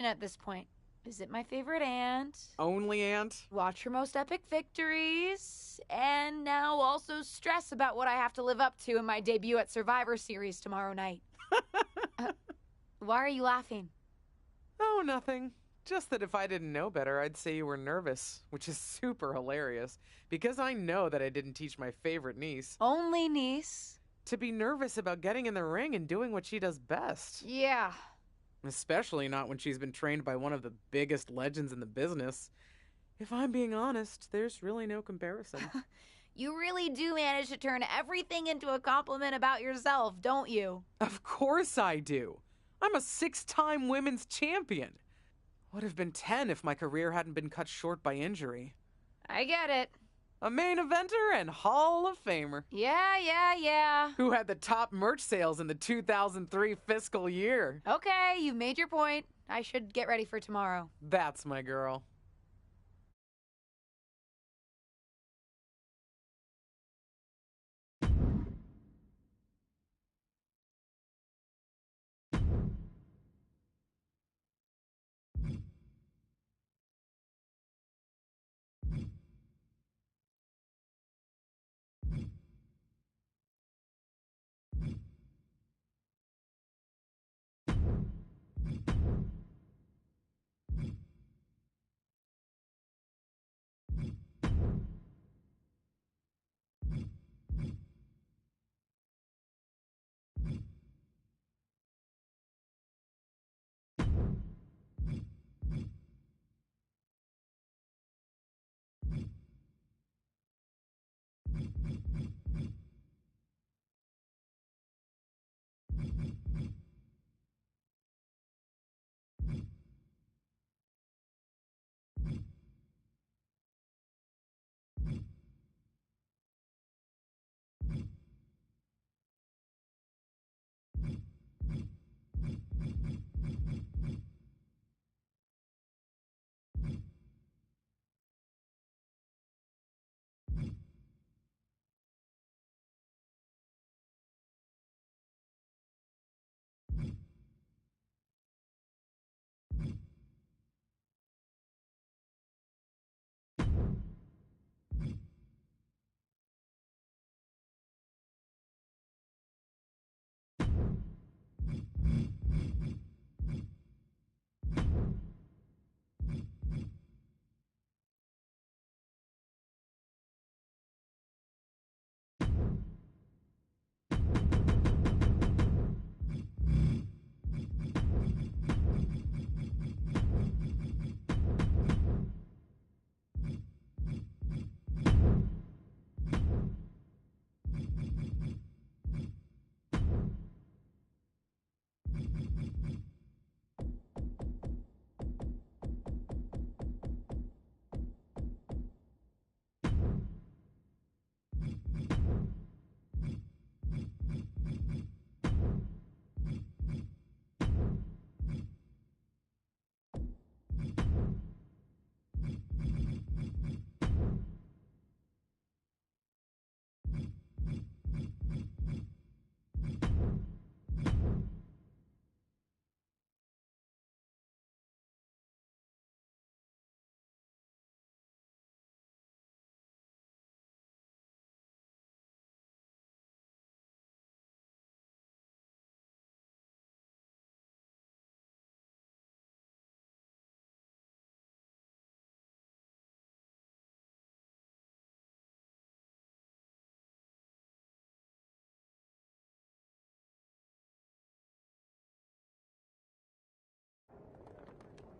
mission at this point. Visit my favorite aunt. Only aunt? Watch her most epic victories. And now also stress about what I have to live up to in my debut at Survivor Series tomorrow night. Why are you laughing? Oh, nothing. Just that if I didn't know better, I'd say you were nervous, which is super hilarious, because I know that I didn't teach my favorite niece Only niece? to be nervous about getting in the ring and doing what she does best. Yeah. Especially not when she's been trained by one of the biggest legends in the business. If I'm being honest, there's really no comparison. You really do manage to turn everything into a compliment about yourself, don't you? Of course I do. I'm a 6-time women's champion. Would have been 10 if my career hadn't been cut short by injury. I get it. A main eventer and Hall of Famer. Yeah. Who had the top merch sales in the 2003 fiscal year. Okay, you've made your point. I should get ready for tomorrow. That's my girl.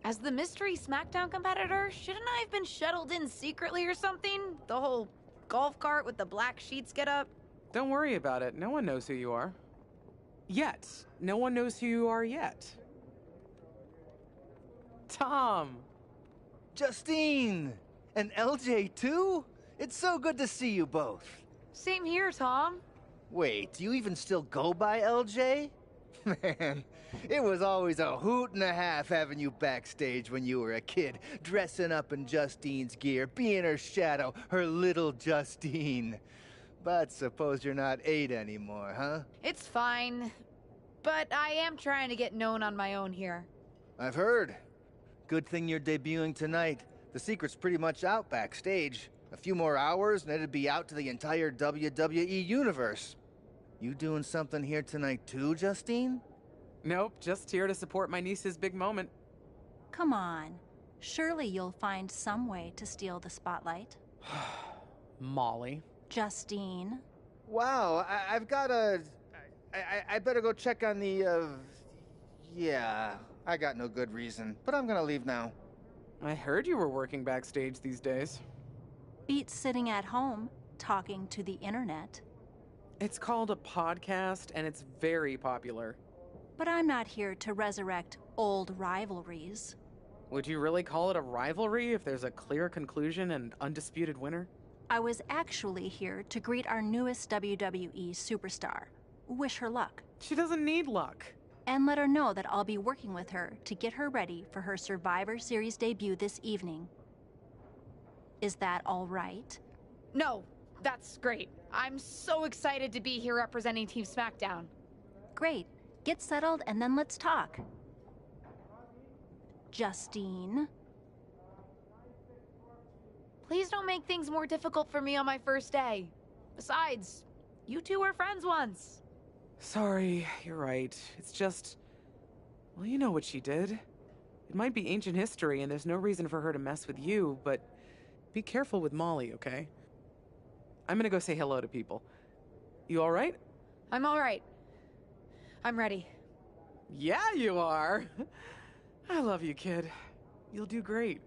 As the mystery SmackDown competitor, shouldn't I have been shuttled in secretly or something? The whole golf cart with the black sheets get up? Don't worry about it. No one knows who you are. Yet. No one knows who you are yet. Tom! Justine! And LJ too? It's so good to see you both. Same here, Tom. Wait, do you even still go by LJ? Man, it was always a hoot and a half having you backstage when you were a kid, dressing up in Justine's gear, being her shadow, her little Justine. But suppose you're not 8 anymore, huh? It's fine. But I am trying to get known on my own here. I've heard. Good thing you're debuting tonight. The secret's pretty much out backstage. A few more hours and it'd be out to the entire WWE universe. You doing something here tonight too, Justine? Nope, just here to support my niece's big moment. Come on. Surely you'll find some way to steal the spotlight. Molly. Justine. Wow, I've got a... I better go check on the, Yeah, I got no good reason, but I'm gonna leave now. I heard you were working backstage these days. Beats sitting at home, talking to the internet. It's called a podcast, and it's very popular. But I'm not here to resurrect old rivalries. Would you really call it a rivalry if there's a clear conclusion and undisputed winner? I was actually here to greet our newest WWE superstar. Wish her luck. She doesn't need luck. And let her know that I'll be working with her to get her ready for her Survivor Series debut this evening. Is that all right? No, that's great. I'm so excited to be here representing Team SmackDown. Great. Get settled and then let's talk. Justine. Please don't make things more difficult for me on my first day. Besides, you two were friends once. Sorry, you're right. It's just... Well, you know what she did. It might be ancient history and there's no reason for her to mess with you, but be careful with Molly, okay? I'm gonna go say hello to people. You alright? I'm all right. I'm ready. Yeah, you are. I love you, kid. You'll do great.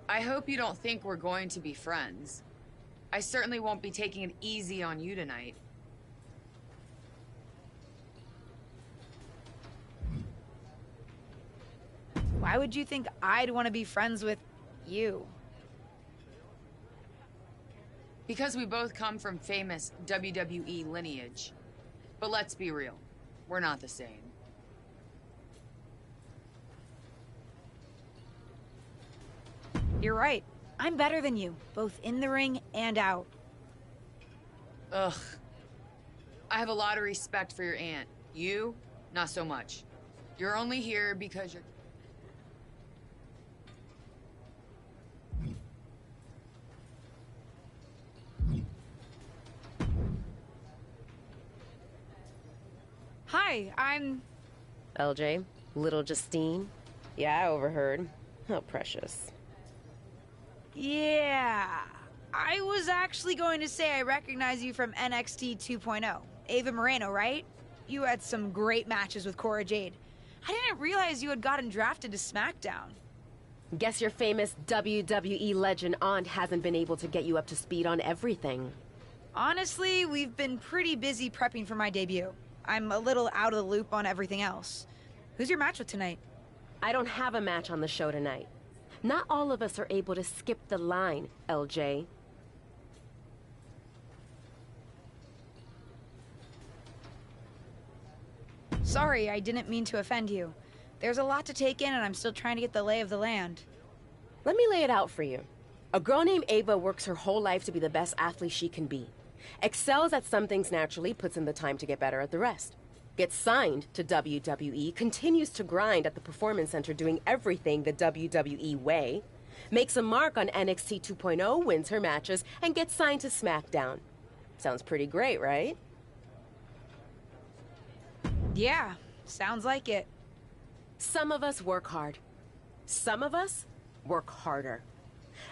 I hope you don't think we're going to be friends. I certainly won't be taking it easy on you tonight. Why would you think I'd want to be friends with you? Because we both come from famous WWE lineage. But let's be real, we're not the same. You're right. I'm better than you, both in the ring and out. Ugh. I have a lot of respect for your aunt. You, not so much. You're only here because you're... Hi, I'm... LJ, little Justine. Yeah, I overheard. How precious. Yeah. I was actually going to say I recognize you from NXT 2.0. Ava Moreno, right? You had some great matches with Cora Jade. I didn't realize you had gotten drafted to SmackDown. Guess your famous WWE legend aunt hasn't been able to get you up to speed on everything. Honestly, we've been pretty busy prepping for my debut. I'm a little out of the loop on everything else. Who's your match with tonight? I don't have a match on the show tonight. Not all of us are able to skip the line, LJ. Sorry, I didn't mean to offend you. There's a lot to take in and I'm still trying to get the lay of the land. Let me lay it out for you. A girl named Ava works her whole life to be the best athlete she can be. Excels at some things naturally, puts in the time to get better at the rest. Gets signed to WWE, continues to grind at the Performance Center doing everything the WWE way. Makes a mark on NXT 2.0, wins her matches, and gets signed to SmackDown. Sounds pretty great, right? Yeah, sounds like it. Some of us work hard. Some of us work harder.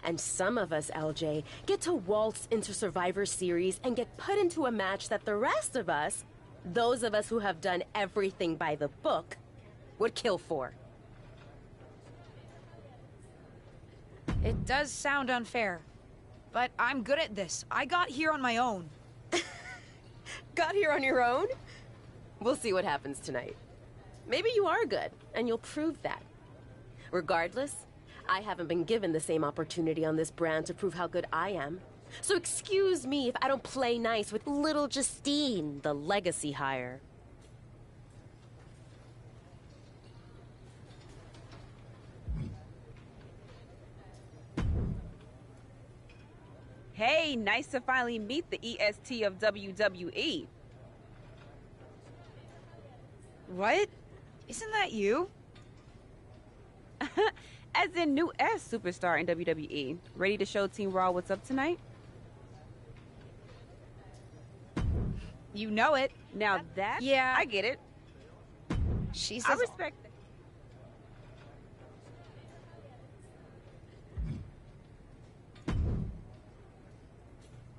And some of us, LJ, get to waltz into Survivor Series and get put into a match that the rest of us, those of us who have done everything by the book, would kill for. It does sound unfair, but I'm good at this. I got here on my own. Got here on your own? We'll see what happens tonight. Maybe you are good, and you'll prove that. Regardless, I haven't been given the same opportunity on this brand to prove how good I am. So excuse me if I don't play nice with little Justine, the legacy hire. Hey, nice to finally meet the EST of WWE. What? Isn't that you? As in new S superstar in WWE. Ready to show Team Raw what's up tonight? You know it. Now that, Yeah. I get it. She I says... respect that.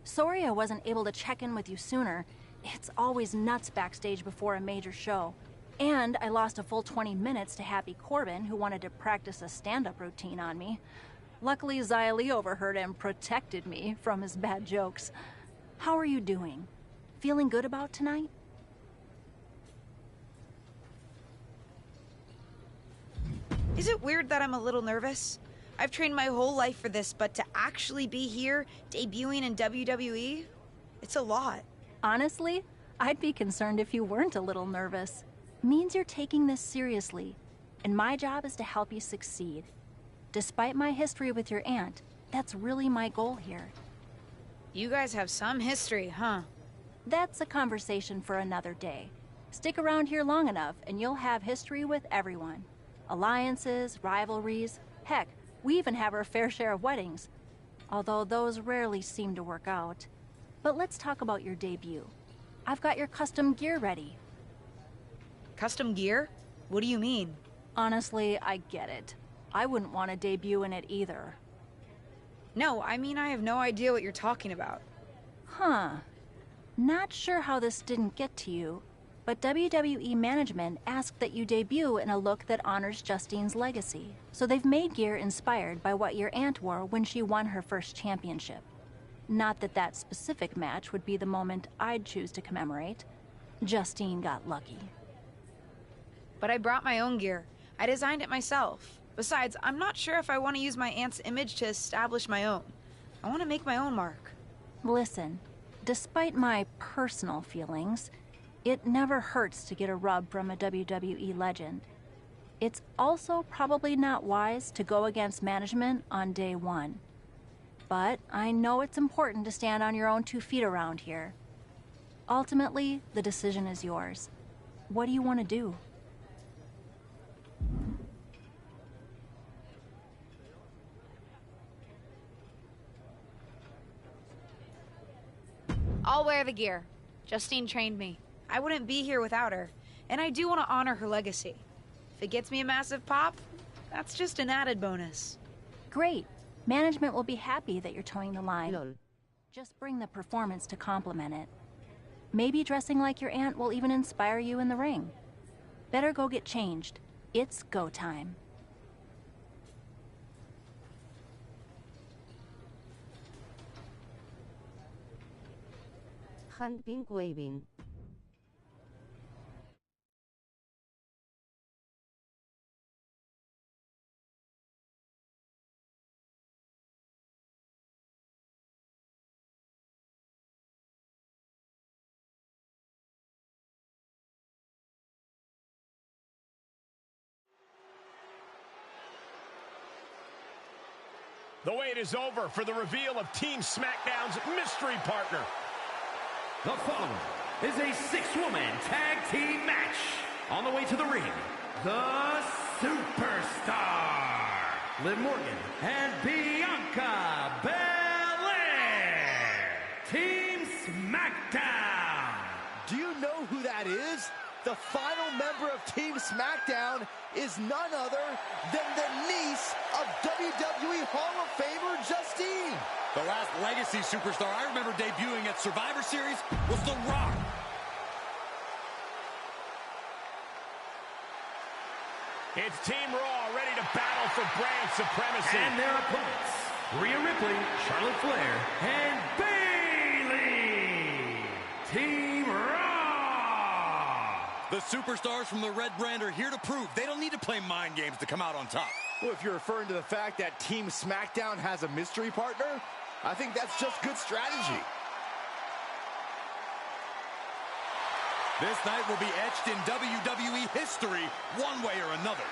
Sorry I wasn't able to check in with you sooner. It's always nuts backstage before a major show. And I lost a full 20 minutes to Happy Corbin, who wanted to practice a stand-up routine on me. Luckily, Xia Li overheard and protected me from his bad jokes. How are you doing? Feeling good about tonight? Is it weird that I'm a little nervous? I've trained my whole life for this, but to actually be here, debuting in WWE, it's a lot. Honestly, I'd be concerned if you weren't a little nervous. Means you're taking this seriously, and my job is to help you succeed. Despite my history with your aunt, that's really my goal here. You guys have some history, huh? That's a conversation for another day. Stick around here long enough, and you'll have history with everyone. Alliances, rivalries, heck, we even have our fair share of weddings. Although those rarely seem to work out. But let's talk about your debut. I've got your custom gear ready. Custom gear? What do you mean? Honestly, I get it. I wouldn't want to debut in it either. No, I mean I have no idea what you're talking about. Huh. Not sure how this didn't get to you. But WWE management asked that you debut in a look that honors Justine's legacy. So they've made gear inspired by what your aunt wore when she won her first championship. Not that that specific match would be the moment I'd choose to commemorate. Justine got lucky. But I brought my own gear. I designed it myself. Besides, I'm not sure if I want to use my aunt's image to establish my own. I want to make my own mark. Listen, despite my personal feelings, it never hurts to get a rub from a WWE legend. It's also probably not wise to go against management on day one. But I know it's important to stand on your own 2 feet around here. Ultimately, the decision is yours. What do you want to do? I'll wear the gear. Justine trained me. I wouldn't be here without her, and I do want to honor her legacy. If it gets me a massive pop, that's just an added bonus. Great. Management will be happy that you're towing the line. Just bring the performance to complement it. Maybe dressing like your aunt will even inspire you in the ring. Better go get changed. It's go time. Han pink waving. The wait is over for the reveal of Team SmackDown's mystery partner. The following is a 6-woman tag team match. On the way to the ring, the Superstar, Liv Morgan and Bianca Belair. Team SmackDown. Do you know who that is? The final member of Team SmackDown is none other than the niece of WWE Hall of Famer Justine. The last legacy superstar I remember debuting at Survivor Series was The Rock. It's Team Raw ready to battle for brand supremacy. And their opponents, Rhea Ripley, Charlotte Flair, and Bayley. Team Raw. The superstars from the red brand are here to prove they don't need to play mind games to come out on top. Well, if you're referring to the fact that Team SmackDown has a mystery partner, I think that's just good strategy. This night will be etched in WWE history one way or another.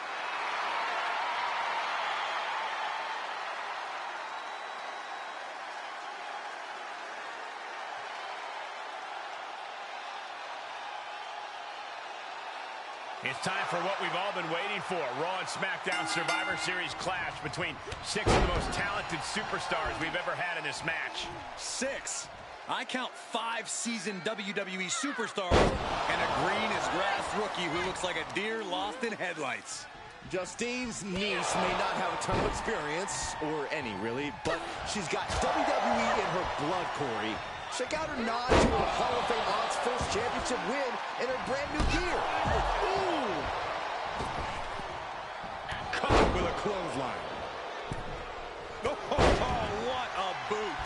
It's time for what we've all been waiting for. Raw and SmackDown Survivor Series clash between 6 of the most talented superstars we've ever had in this match. 6. I count 5 seasoned WWE superstars and a green as grass rookie who looks like a deer lost in headlights. Justine's niece may not have a ton of experience, or any really, but she's got WWE in her blood, Corey. Check out her nod to her Hall of Fame aunt's first championship win in her brand new gear. Ooh! Caught with a clothesline. Oh, what a boot.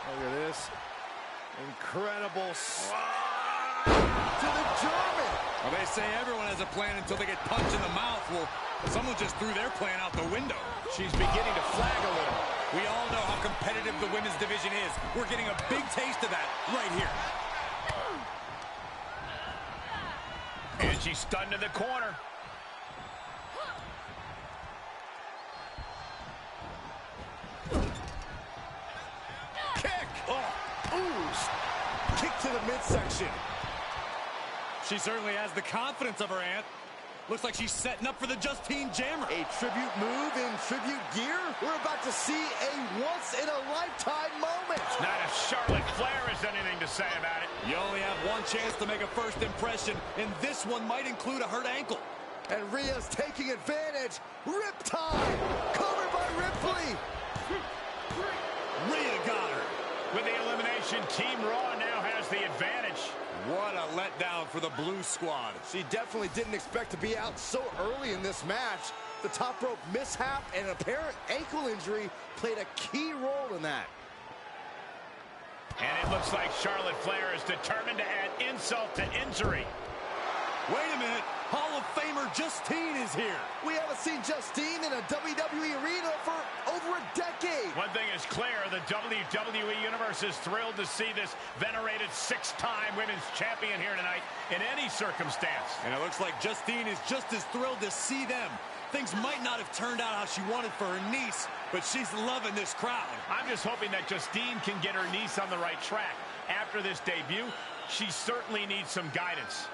Look at this. Incredible to the German. Well, they say everyone has a plan until they get punched in the mouth. Well, someone just threw their plan out the window. She's beginning to flag a little. We all know how competitive the women's division is. We're getting a big taste of that right here. And she's stunned in the corner. Kick! Oh, ooh! Kick to the midsection. She certainly has the confidence of her aunt. Looks like she's setting up for the Justine Jammer. A tribute move in tribute gear? We're about to see a once-in-a-lifetime moment. Not if Charlotte Flair has anything to say about it. You only have one chance to make a first impression, and this one might include a hurt ankle. And Rhea's taking advantage. Riptide! Covered by Ripley! Rhea got her. With the elimination, Team Raw now has has the advantage. What a letdown for the Blue Squad. She definitely didn't expect to be out so early in this match. The top rope mishap and an apparent ankle injury played a key role in that. And it looks like Charlotte Flair is determined to add insult to injury. Wait a minute. Hall of Famer Justine is here. We haven't seen Justine in a WWE arena for over a decade. One thing is clear, the WWE Universe is thrilled to see this venerated 6-time women's champion here tonight in any circumstance. And it looks like Justine is just as thrilled to see them. Things might not have turned out how she wanted for her niece, but she's loving this crowd. I'm just hoping that Justine can get her niece on the right track. After this debut, she certainly needs some guidance.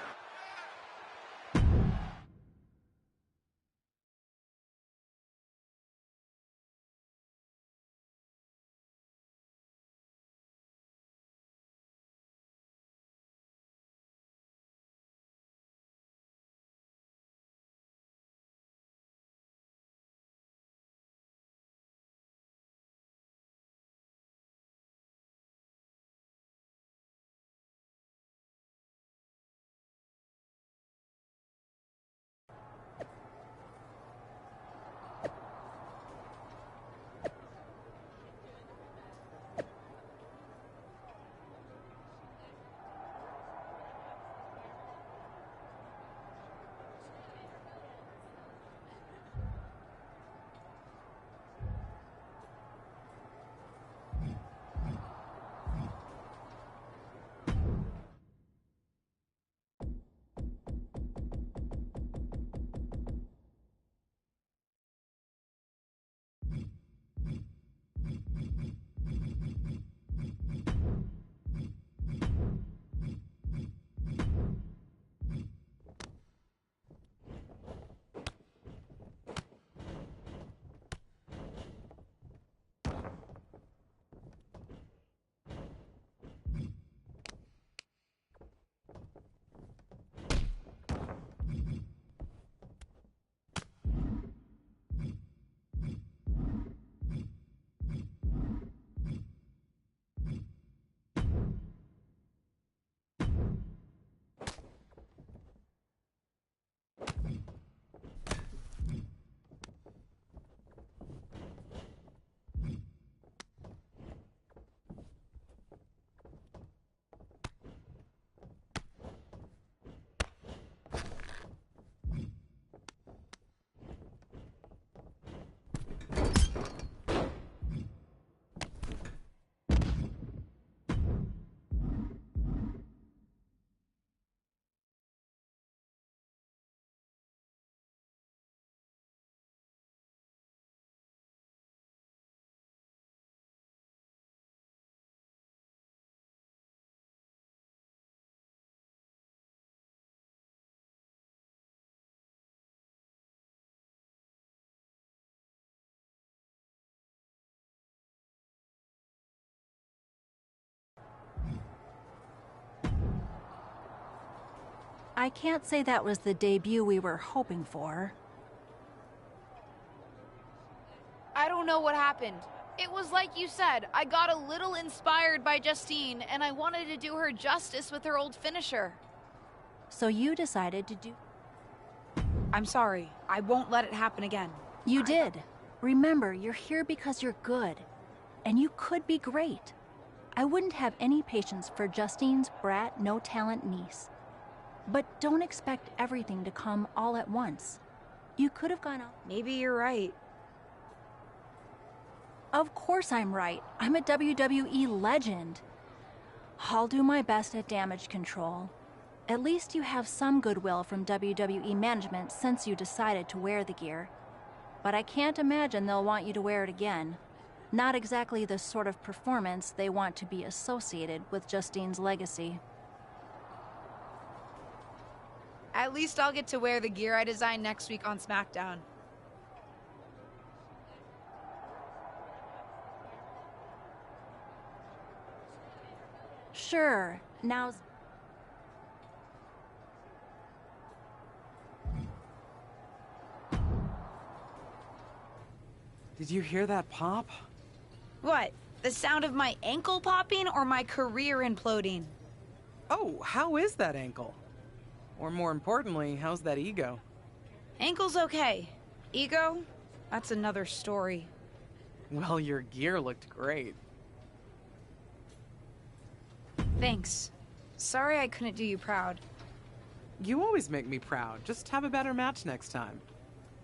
I can't say that was the debut we were hoping for. I don't know what happened. It was like you said, I got a little inspired by Justine, and I wanted to do her justice with her old finisher. So you decided to do... I'm sorry. I won't let it happen again. You did. Remember, you're here because you're good. And you could be great. I wouldn't have any patience for Justine's brat, no-talent niece. But don't expect everything to come all at once. You could have gone out... Maybe you're right. Of course I'm right. I'm a WWE legend. I'll do my best at damage control. At least you have some goodwill from WWE management since you decided to wear the gear. But I can't imagine they'll want you to wear it again. Not exactly the sort of performance they want to be associated with Justine's legacy. At least I'll get to wear the gear I designed next week on SmackDown. Sure, now's... Did you hear that pop? What? The sound of my ankle popping or my career imploding? Oh, how is that ankle? Or more importantly, how's that ego? Ankle's okay. Ego? That's another story. Well, your gear looked great. Thanks. Sorry I couldn't do you proud. You always make me proud. Just have a better match next time.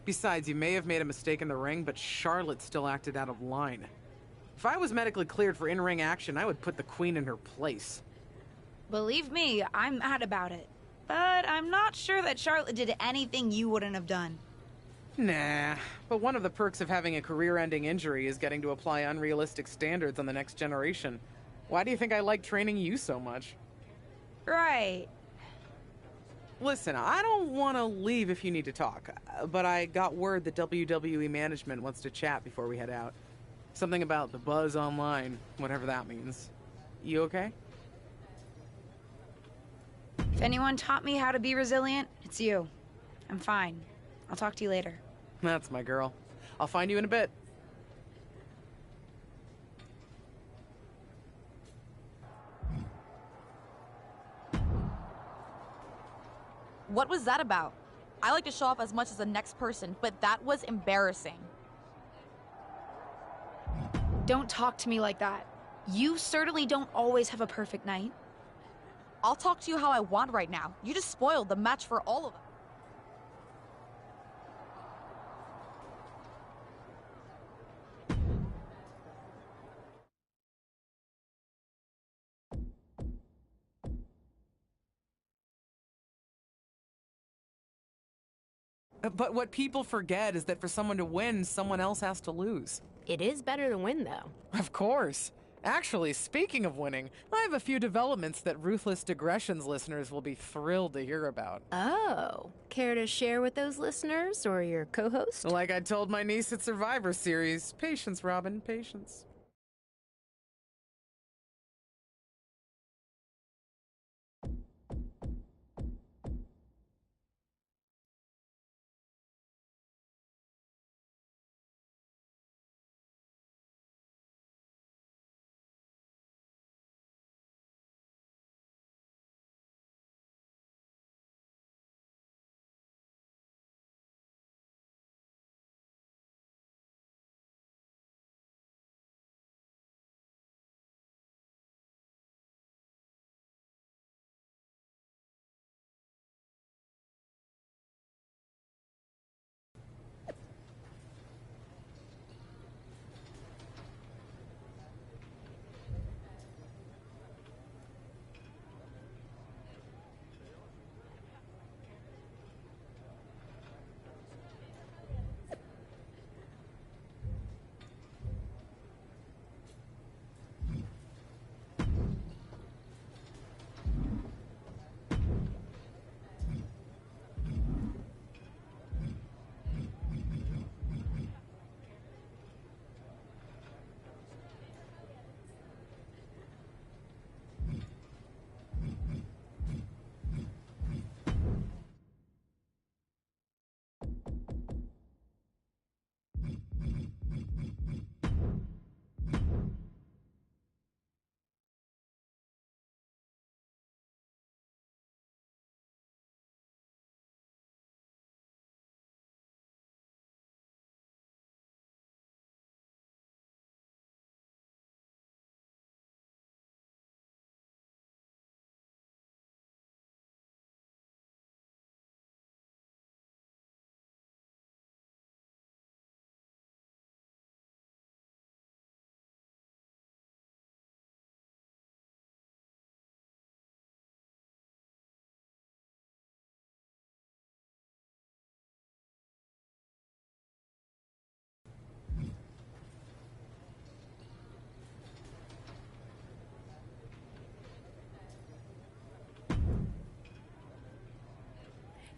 Besides, you may have made a mistake in the ring, but Charlotte still acted out of line. If I was medically cleared for in-ring action, I would put the Queen in her place. Believe me, I'm mad about it. But I'm not sure that Charlotte did anything you wouldn't have done. Nah, but one of the perks of having a career-ending injury is getting to apply unrealistic standards on the next generation. Why do you think I like training you so much? Right. Listen, I don't want to leave if you need to talk, but I got word that WWE management wants to chat before we head out. Something about the buzz online, whatever that means. You okay? If anyone taught me how to be resilient, it's you. I'm fine. I'll talk to you later. That's my girl. I'll find you in a bit. What was that about? I like to show off as much as the next person, but that was embarrassing. Don't talk to me like that. You certainly don't always have a perfect night. I'll talk to you how I want right now. You just spoiled the match for all of us. But what people forget is that for someone to win, someone else has to lose. It is better to win, though. Of course. Actually, speaking of winning, I have a few developments that Ruthless Digressions listeners will be thrilled to hear about. Oh, care to share with those listeners or your co-host? Like I told my niece at Survivor Series, patience, Robin, patience.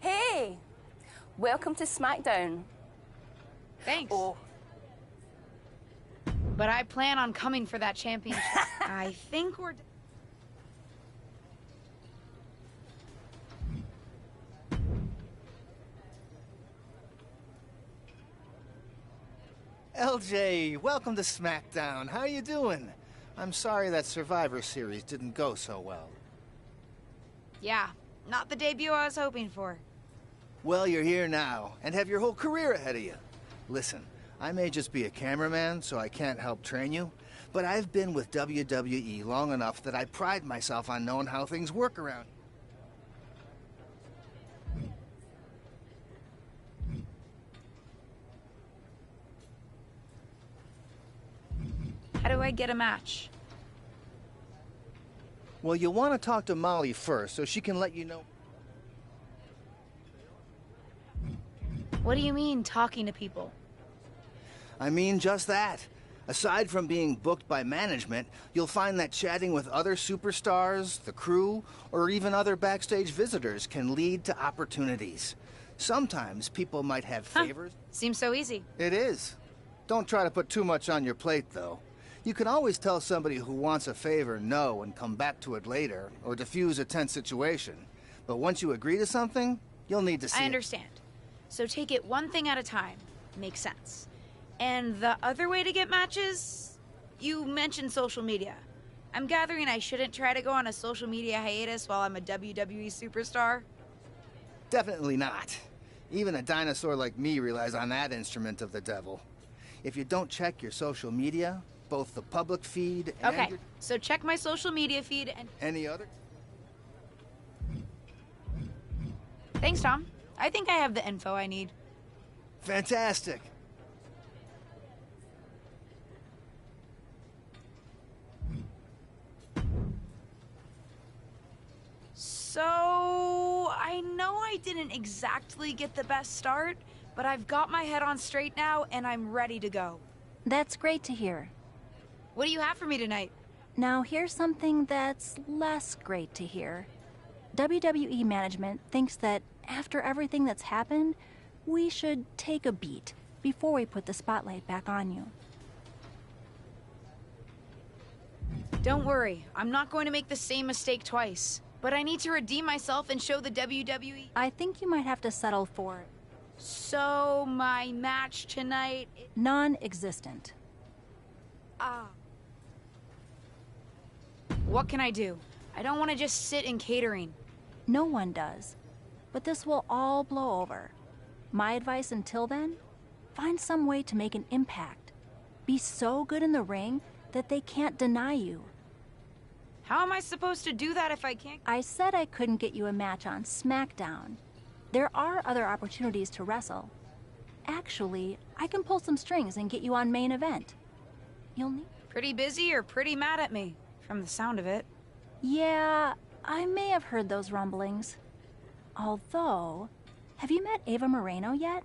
Hey, welcome to SmackDown. Thanks. Oh. But I plan on coming for that championship. I think we're... LJ, welcome to SmackDown. How you doing? I'm sorry that Survivor Series didn't go so well. Yeah, not the debut I was hoping for. Well, you're here now, and have your whole career ahead of you. Listen, I may just be a cameraman, so I can't help train you, but I've been with WWE long enough that I pride myself on knowing how things work around. How do I get a match? Well, you'll want to talk to Molly first, so she can let you know. What do you mean, talking to people? I mean just that. Aside from being booked by management, you'll find that chatting with other superstars, the crew, or even other backstage visitors can lead to opportunities. Sometimes people might have favors. Seems so easy. It is. Don't try to put too much on your plate, though. You can always tell somebody who wants a favor no and come back to it later, or diffuse a tense situation. But once you agree to something, you'll need to see I understand. So take it one thing at a time. Makes sense. And the other way to get matches? You mentioned social media. I'm gathering I shouldn't try to go on a social media hiatus while I'm a WWE superstar? Definitely not. Even a dinosaur like me relies on that instrument of the devil. If you don't check your social media, both the public feed and Okay, so check my social media feed and... Any other? Thanks, Tom. I think I have the info I need. Fantastic. So, I know I didn't exactly get the best start, but I've got my head on straight now and I'm ready to go. That's great to hear. What do you have for me tonight? Now, here's something that's less great to hear. WWE management thinks that after everything that's happened, we should take a beat before we put the spotlight back on you. Don't worry, I'm not going to make the same mistake twice. But I need to redeem myself and show the WWE... I think you might have to settle for it. So, my match tonight... Non-existent. What can I do? I don't want to just sit in catering. No one does. But this will all blow over. My advice until then? Find some way to make an impact. Be so good in the ring that they can't deny you. How am I supposed to do that if I can't? I said I couldn't get you a match on SmackDown. There are other opportunities to wrestle. Actually, I can pull some strings and get you on main event. You'll need... Pretty busy or pretty mad at me, from the sound of it. Yeah, I may have heard those rumblings. Although, have you met Ava Moreno yet?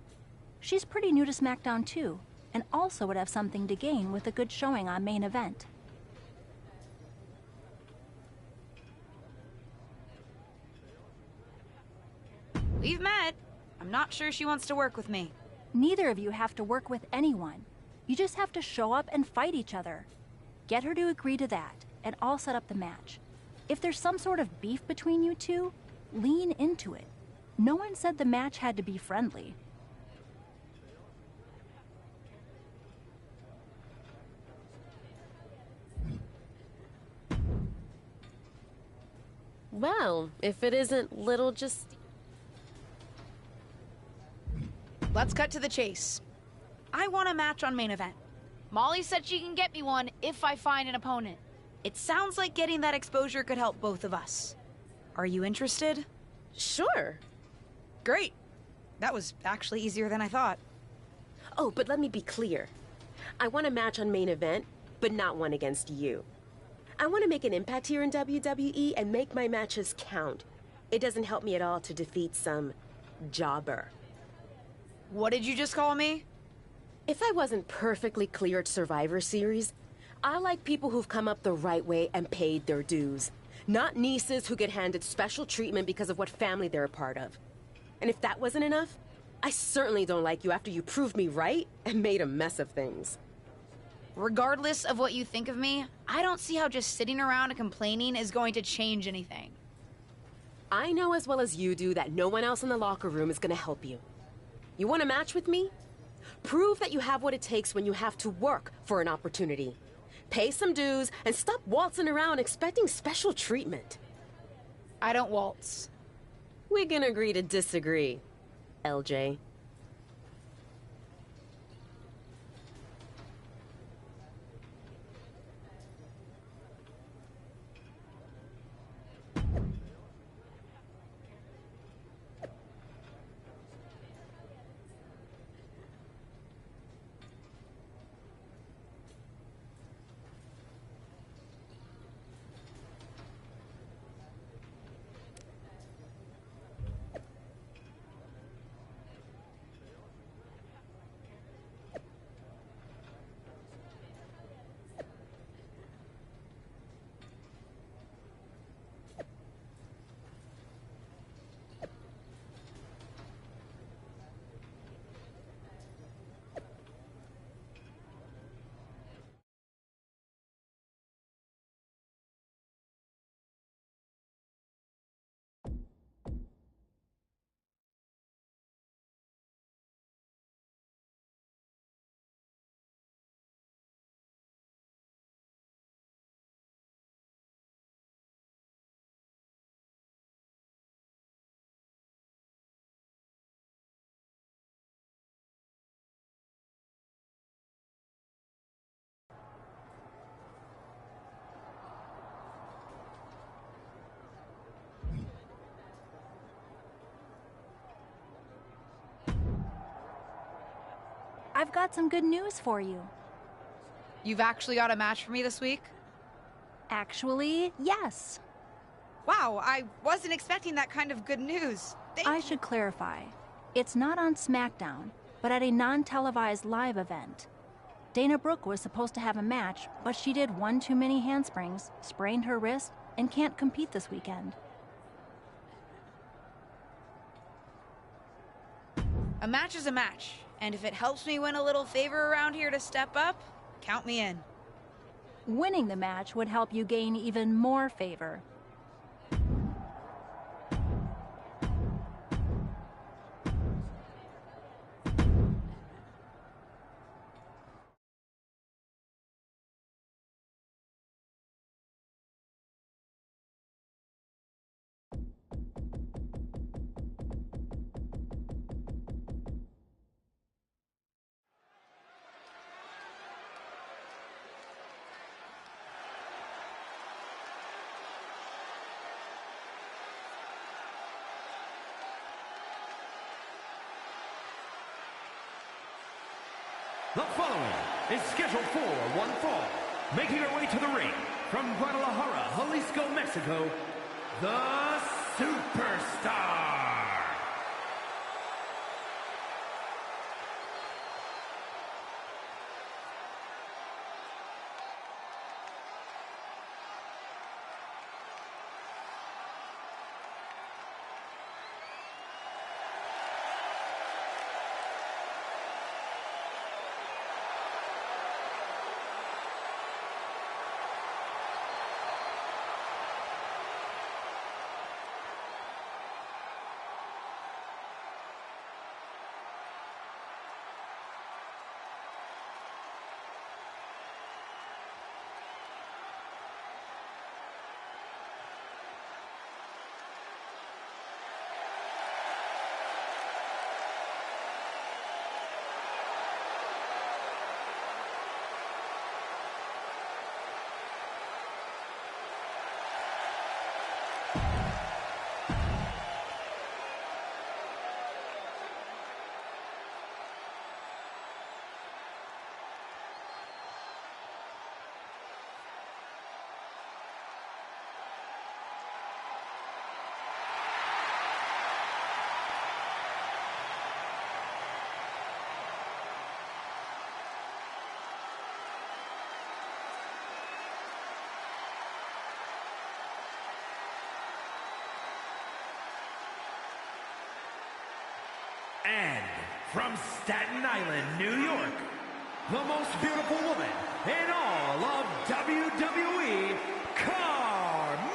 She's pretty new to SmackDown too, and also would have something to gain with a good showing on main event. We've met. I'm not sure she wants to work with me. Neither of you have to work with anyone. You just have to show up and fight each other. Get her to agree to that, and I'll set up the match. If there's some sort of beef between you two, lean into it. No one said the match had to be friendly. Well, if it isn't little just... Let's cut to the chase. I want a match on main event. Molly said she can get me one if I find an opponent. It sounds like getting that exposure could help both of us. Are you interested? Sure. Great. That was actually easier than I thought. Oh, but let me be clear. I want a match on main event, but not one against you. I want to make an impact here in WWE and make my matches count. It doesn't help me at all to defeat some jobber. What did you just call me? If I wasn't perfectly clear at Survivor Series, I like people who've come up the right way and paid their dues. Not nieces who get handed special treatment because of what family they're a part of. And if that wasn't enough, I certainly don't like you after you proved me right and made a mess of things. Regardless of what you think of me, I don't see how just sitting around and complaining is going to change anything. I know as well as you do that no one else in the locker room is going to help you. You want a match with me? Prove that you have what it takes when you have to work for an opportunity. Pay some dues and stop waltzing around expecting special treatment. I don't waltz. We can agree to disagree, LJ. I've got some good news for you. You've actually got a match for me this week? Actually, yes. Wow, I wasn't expecting that kind of good news. I should clarify. It's not on SmackDown, but at a non-televised live event. Dana Brooke was supposed to have a match, but she did one too many handsprings, sprained her wrist, and can't compete this weekend. A match is a match, and if it helps me win a little favor around here to step up, count me in. Winning the match would help you gain even more favor. The following is scheduled for one fall. Making her way to the ring from Guadalajara, Jalisco, Mexico, the Superstar. And from Staten Island, New York, the most beautiful woman in all of WWE, Carmella!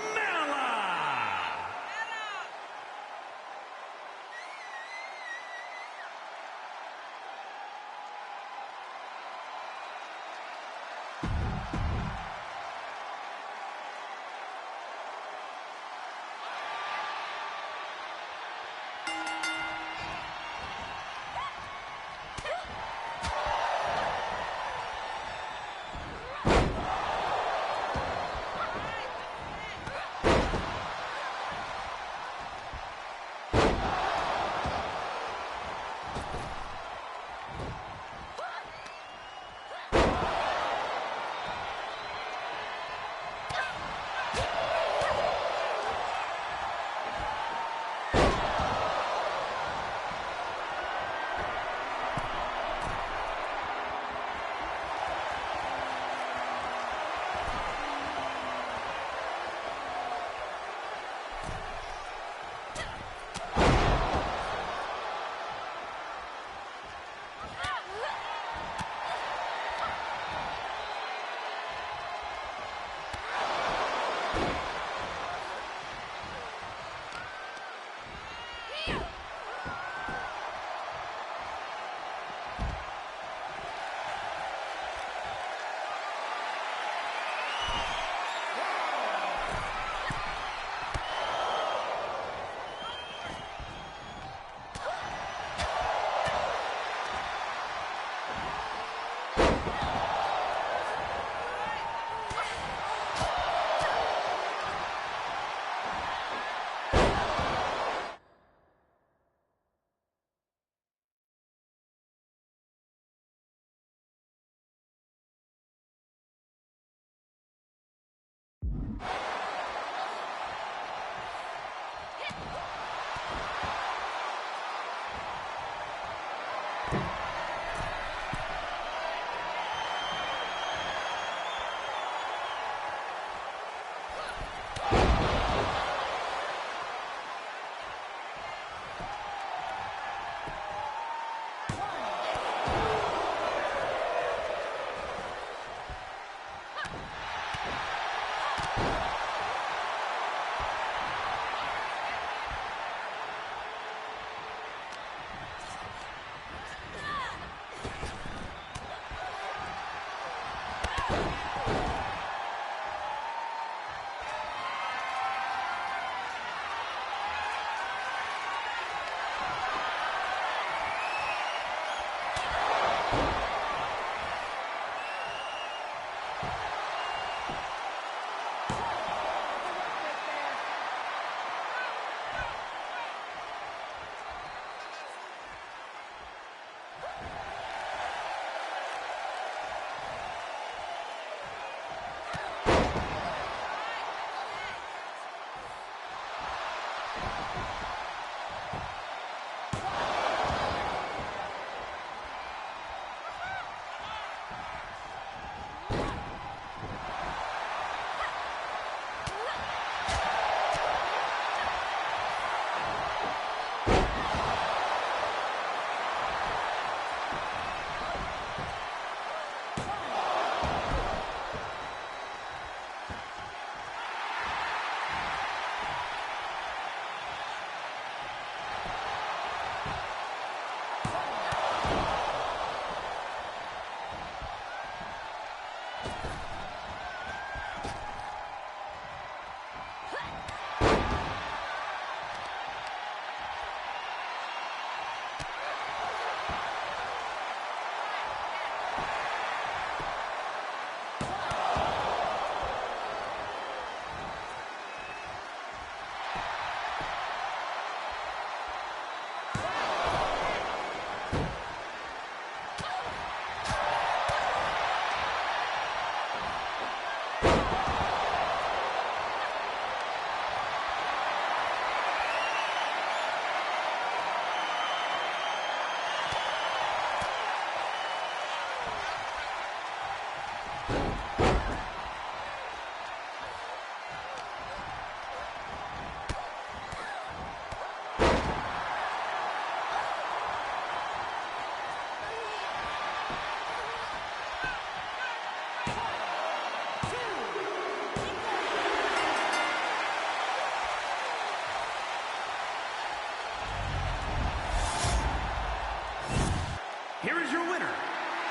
Here is your winner,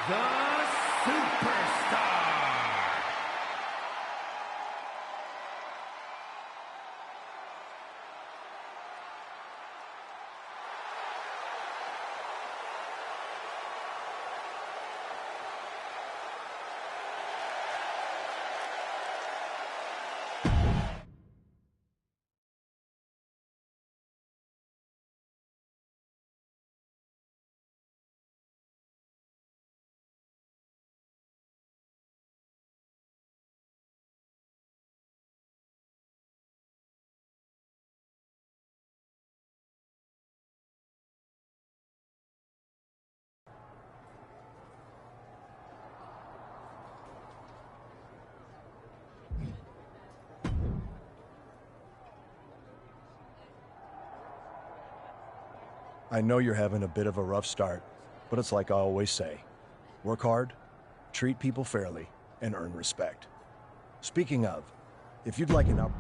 the Superstar. I know you're having a bit of a rough start, but it's like I always say, work hard, treat people fairly, and earn respect. Speaking of, If you'd like an up...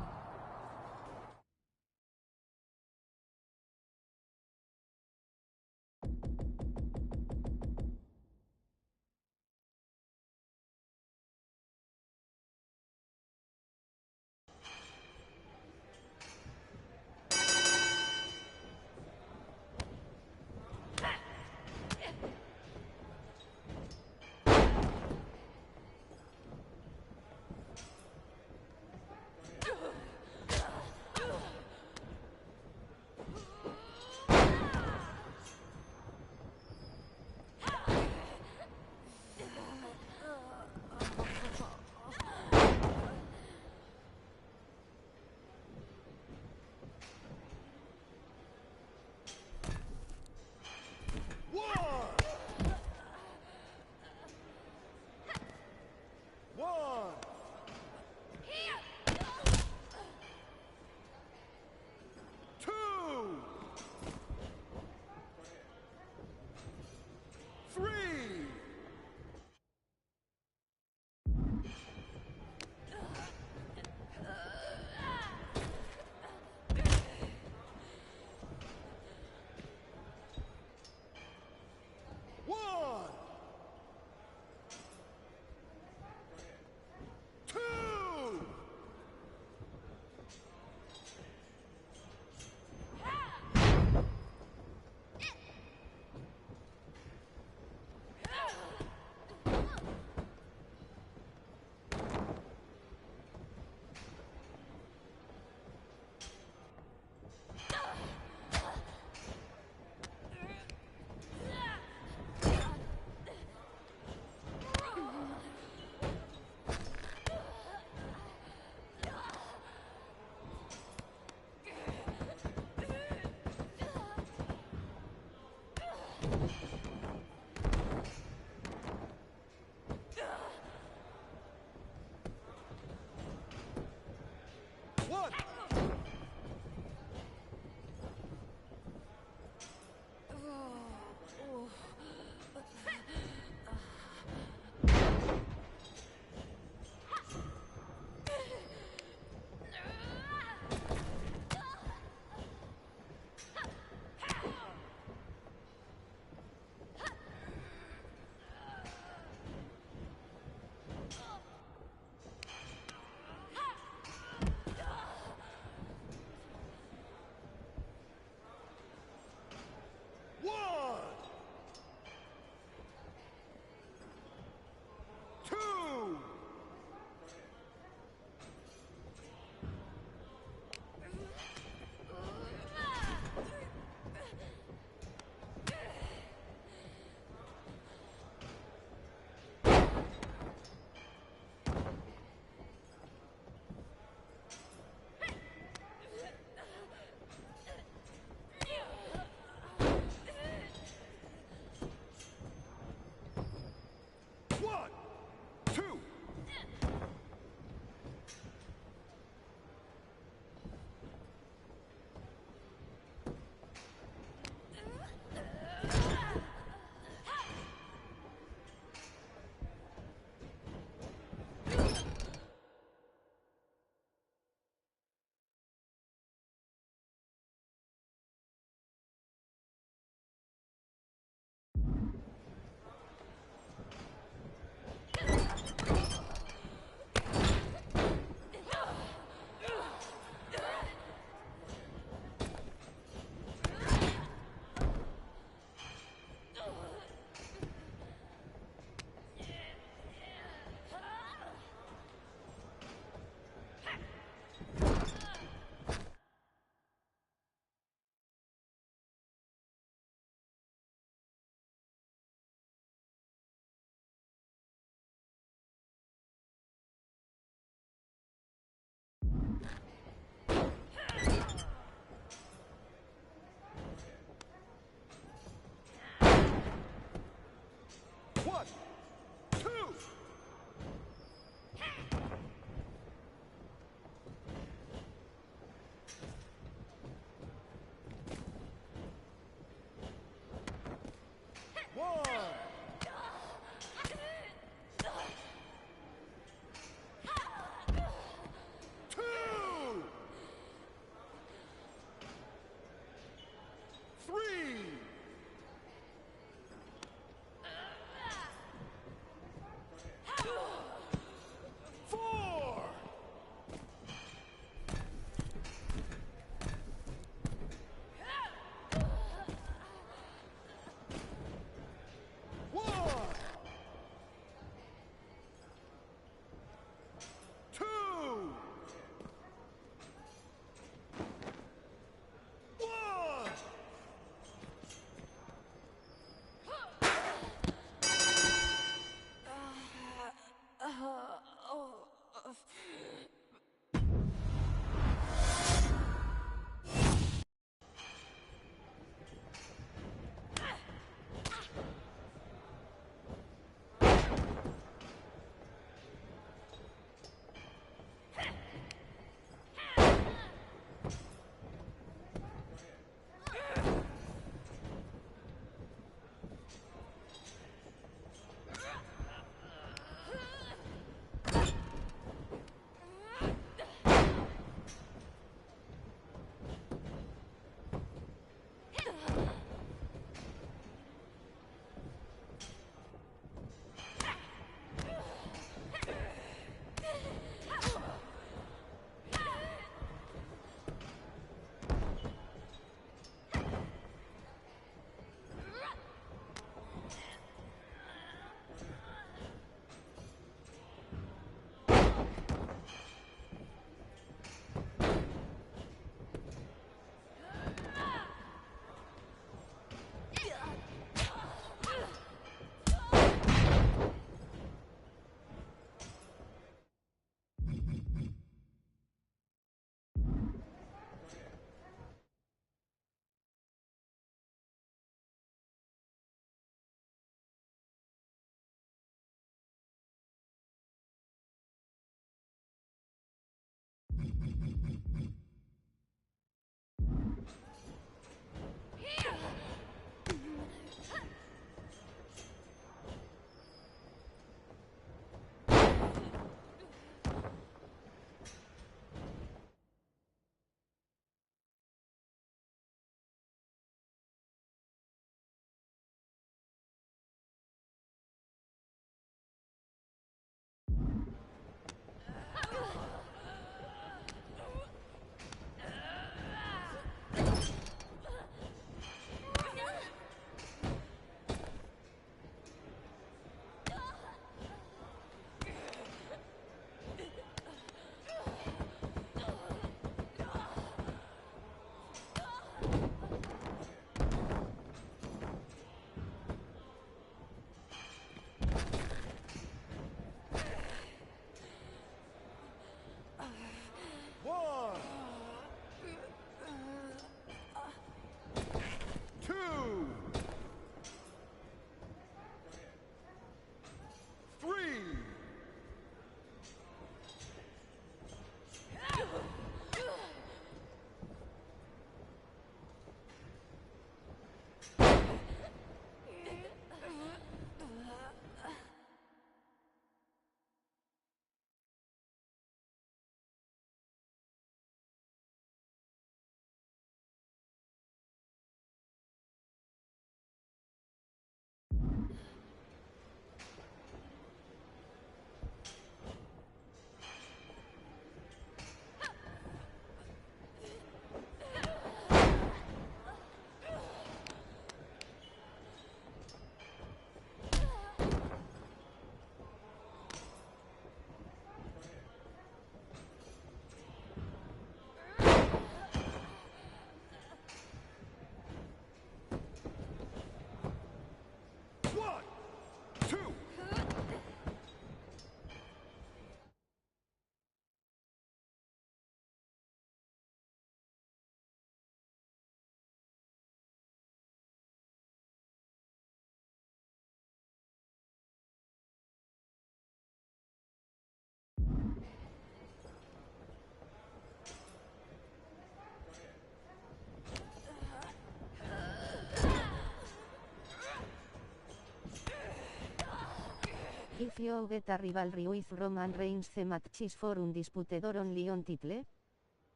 If you get a rivalry with Roman Reigns, the match is for undisputed or only on title.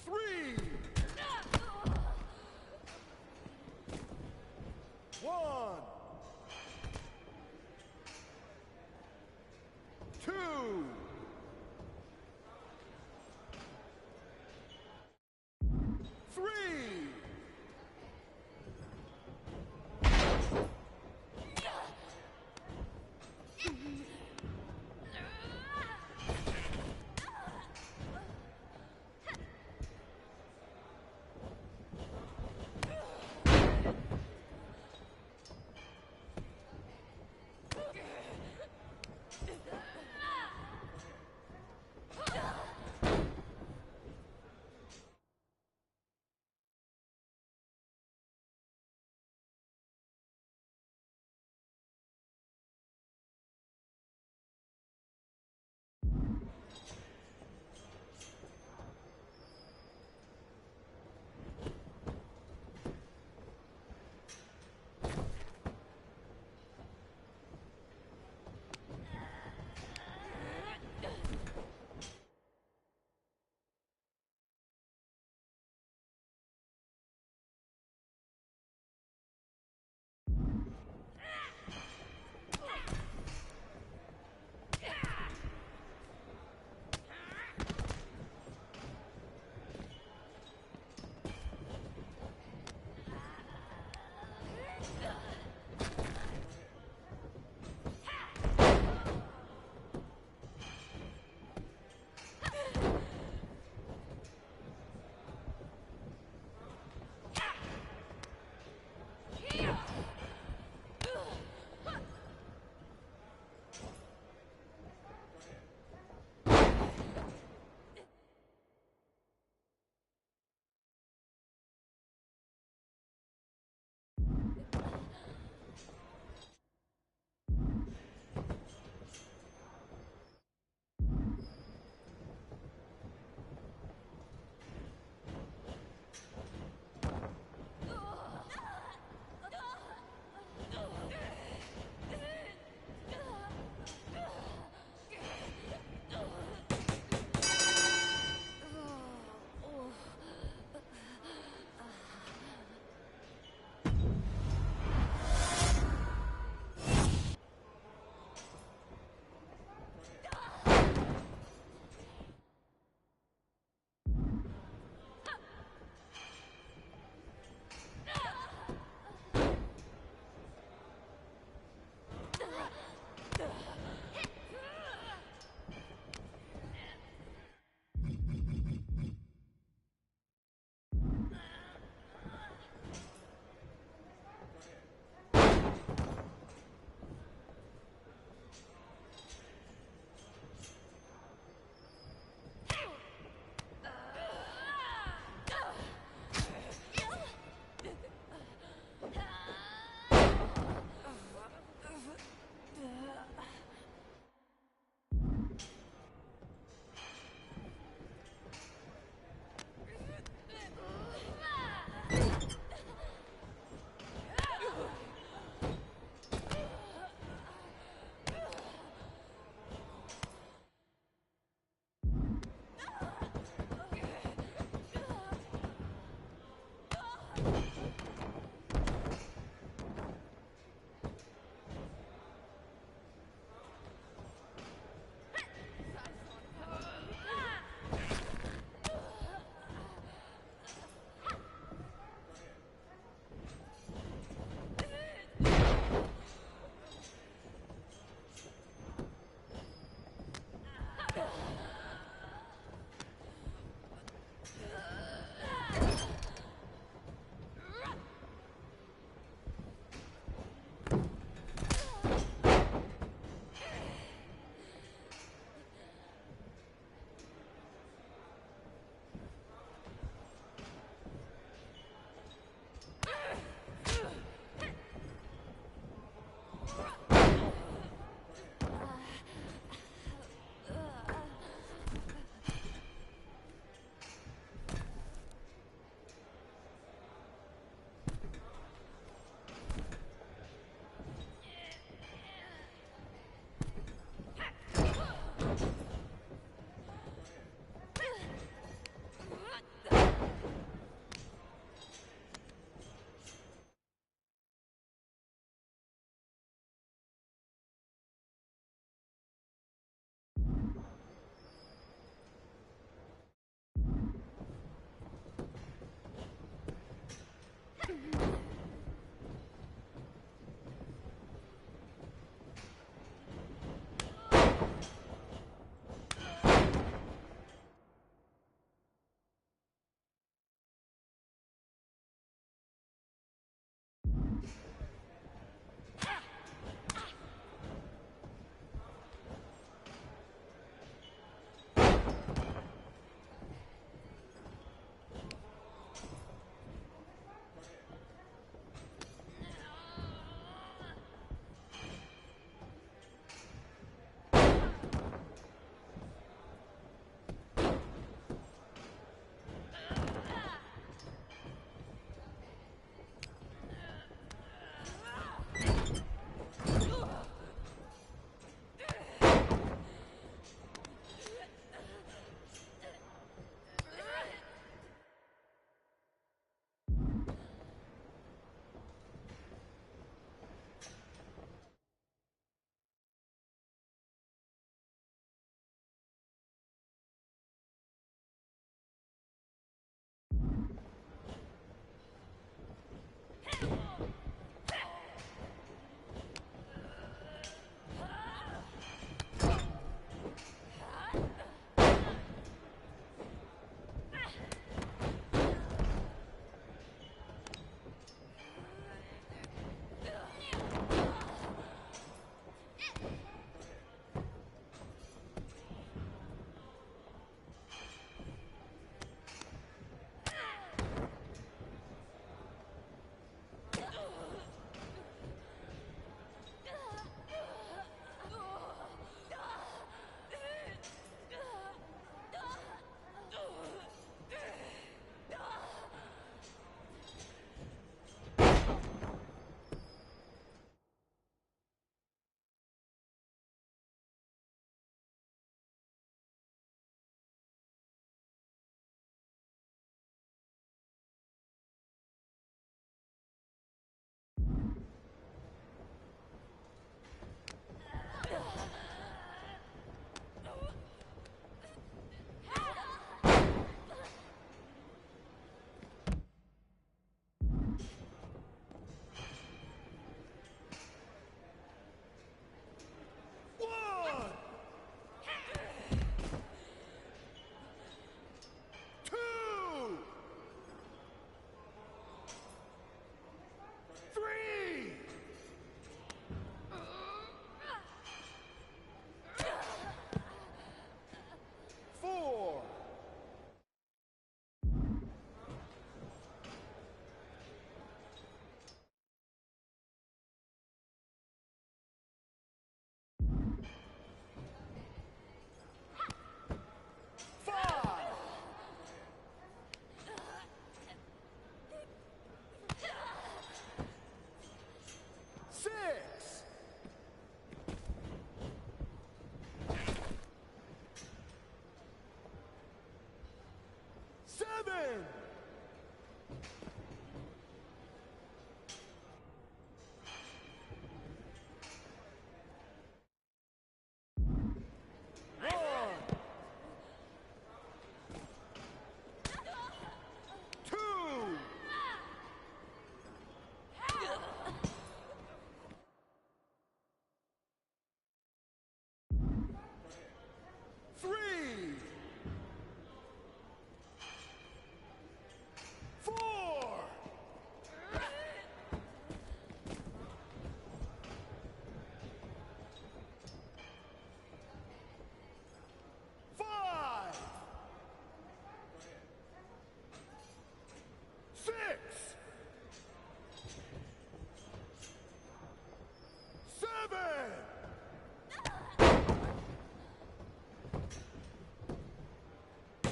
Three. 1. 2. 3.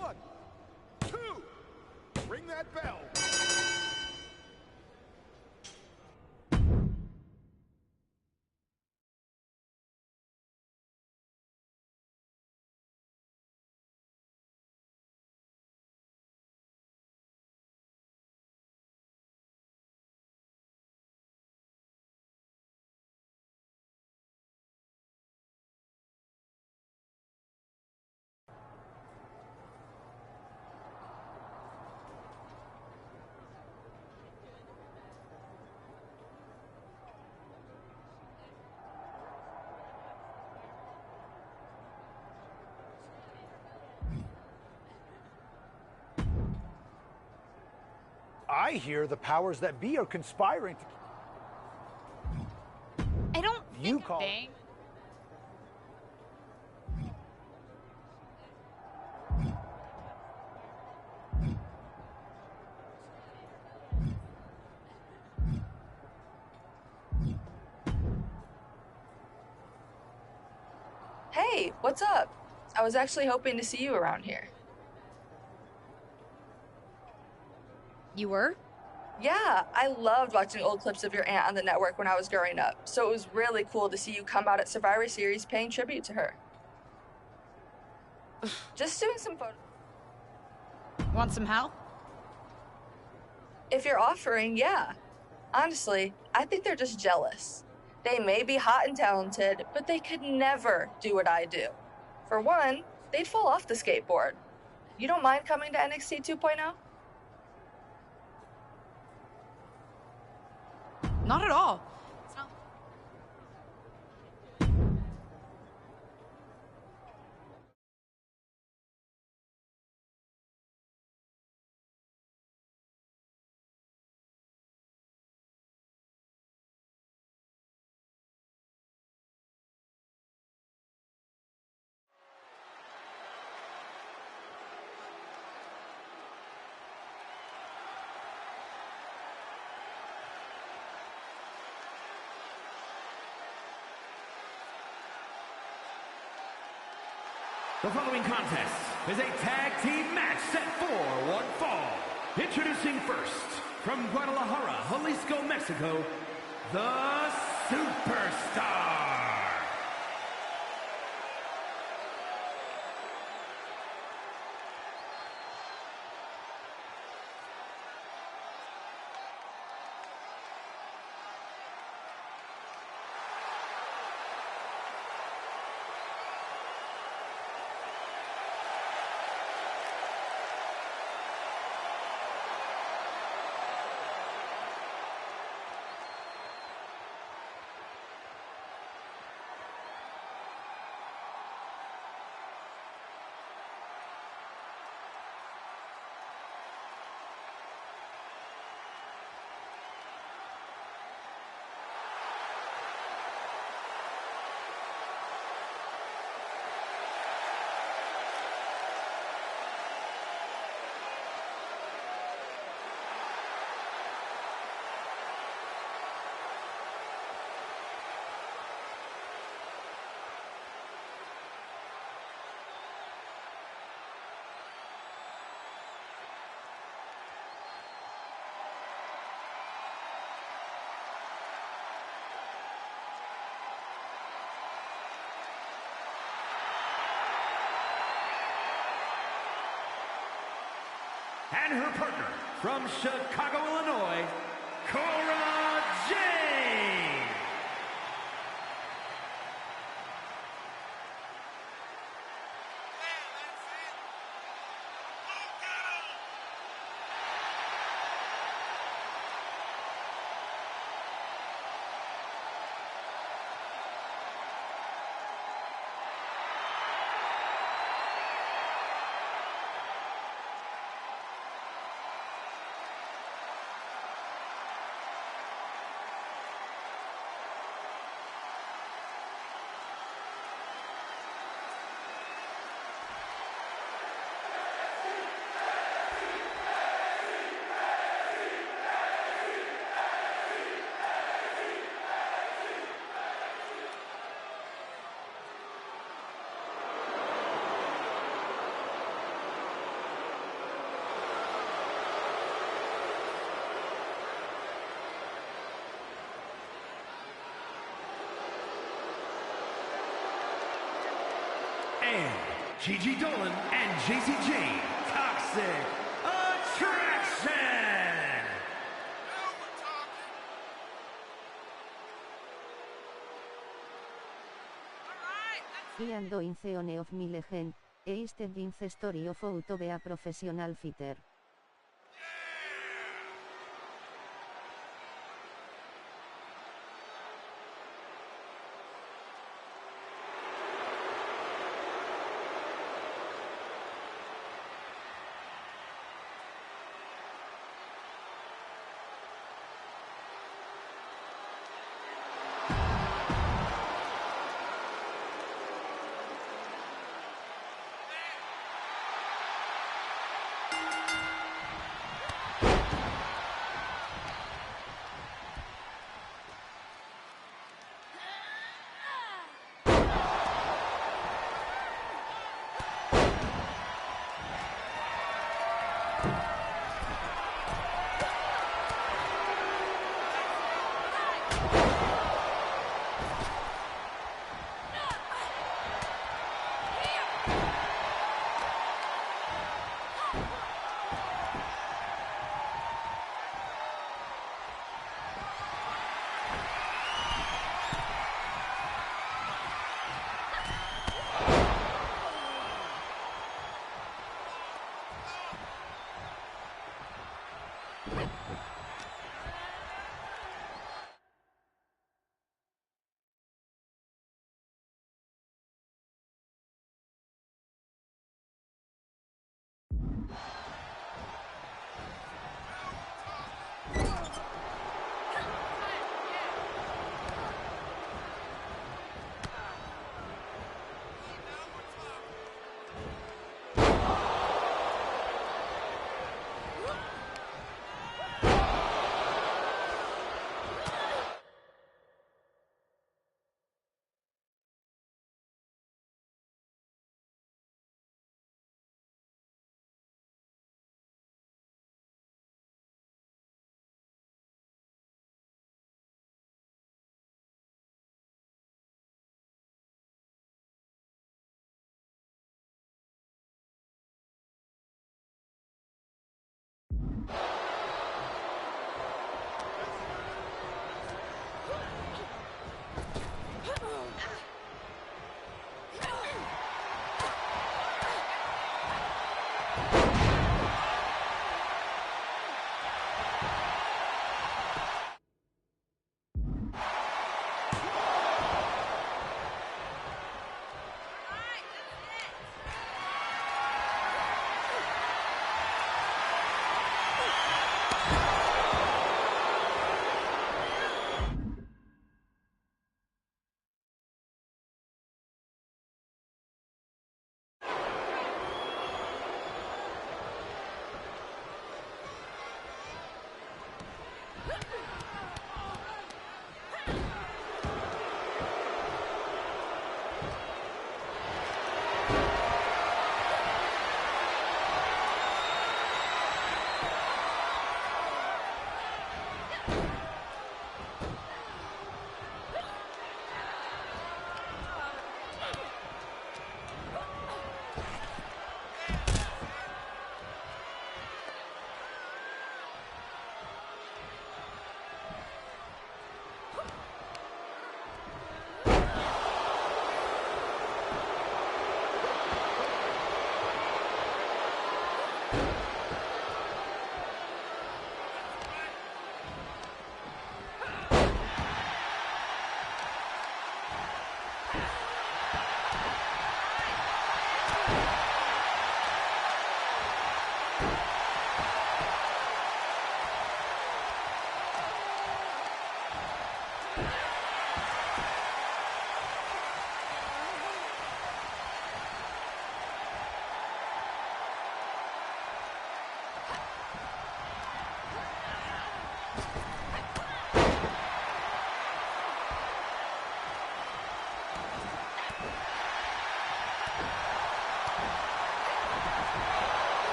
1, 2. Ring that bell. I hear the powers that be are conspiring to... I don't You think call... thing. Hey, what's up? I was actually hoping to see you around here. You were? Yeah, I loved watching old clips of your aunt on the network when I was growing up, so it was really cool to see you come out at Survivor Series paying tribute to her. Just doing some photos. Want some help? If you're offering, yeah. Honestly, I think they're just jealous. They may be hot and talented, but they could never do what I do. For one, they'd fall off the skateboard. You don't mind coming to NXT 2.0? Not at all. It's not... The following contest is a tag team match set for one fall. Introducing first, from Guadalajara, Jalisco, Mexico, the Superstar. And her partner, from Chicago, Illinois, Cora Jade. Gigi Dolan and JCJ, Toxic Attraction! Ian doince one of my legend, is the dince story of how to be a professional fighter.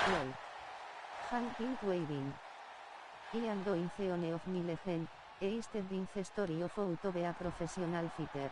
LOL. Hanking waving. Ian doing one of my legend, is the the story of how to be a professional fighter.